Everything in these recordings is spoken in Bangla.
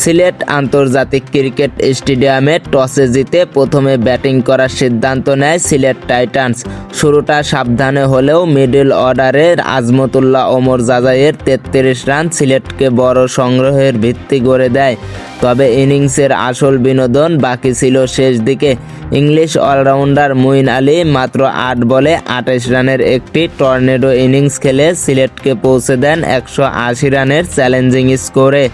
সিলেট আন্তর্জাতিক ক্রিকেট স্টেডিয়ামে টসে জিতে প্রথমে ব্যাটিং করার সিদ্ধান্ত নেয় সিলেট টাইটান্স। শুরুটা সাবধানে হলেও মিডল অর্ডারে আজমতুল্লাহ ওমর জাজাইয়ের 33 রান সিলেটকে বড় সংগ্রহের ভিত্তি গড়ে দেয়। তবে ইনিংসের আসল বিনোদন বাকি ছিল শেষ দিকে। ইংলিশ অলরাউন্ডার মুইন আলী মাত্র 8 বলে 28 রানের একটি টর্নেডো ইনিংস খেলে সিলেটকে পৌঁছে দেন 180 রানের চ্যালেঞ্জিং স্কোরে।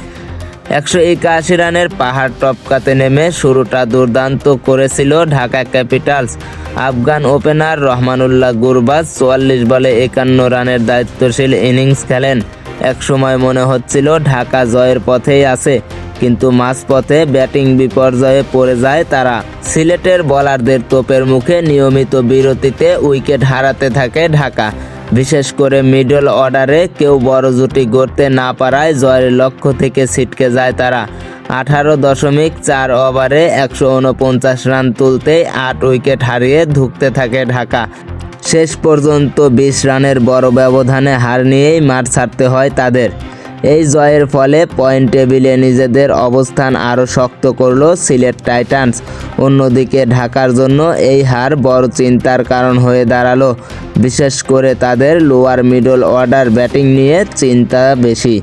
181 রানের পাহাড় টপকাতে নেমে শুরুটা দুর্দান্ত করেছিল ঢাকা ক্যাপিটালস। আফগান ওপেনার রহমানুল্লাহ গুরবাজ 44 বলে 51 রানের দায়িত্বশীল ইনিংস খেলেন। একসময় মনে হচ্ছিল ঢাকা জয়ের পথেই আছে, কিন্তু মাঝপথে ব্যাটিং বিপর্যয়ে পড়ে যায় তারা। সিলেটের বোলারদের তোপের মুখে নিয়মিত বিরতিতে উইকেট হারাতে থাকে ঢাকা। বিশেষ করে মিডল অর্ডারে কেউ বড় জুটি গড়তে না পারায় জয়ের লক্ষ্য থেকে ছিটকে যায় তারা। 18.4 ওভারে 149 রান তুলতেই 8 উইকেট হারিয়ে ধুঁকতে থাকে ঢাকা। শেষ পর্যন্ত 20 রানের বড় ব্যবধানে হার নিয়েই মাঠ ছাড়তে হয় তাদের। এই জয়ের ফলে পয়েন্ট টেবিলে নিজেদের অবস্থান আরও শক্ত করল সিলেট টাইটান্স। অন্যদিকে ঢাকার জন্য এই হার বড় চিন্তার কারণ হয়ে দাঁড়ালো। বিশেষ করে তাদের লোয়ার মিডল অর্ডার ব্যাটিং নিয়ে চিন্তা বেশি।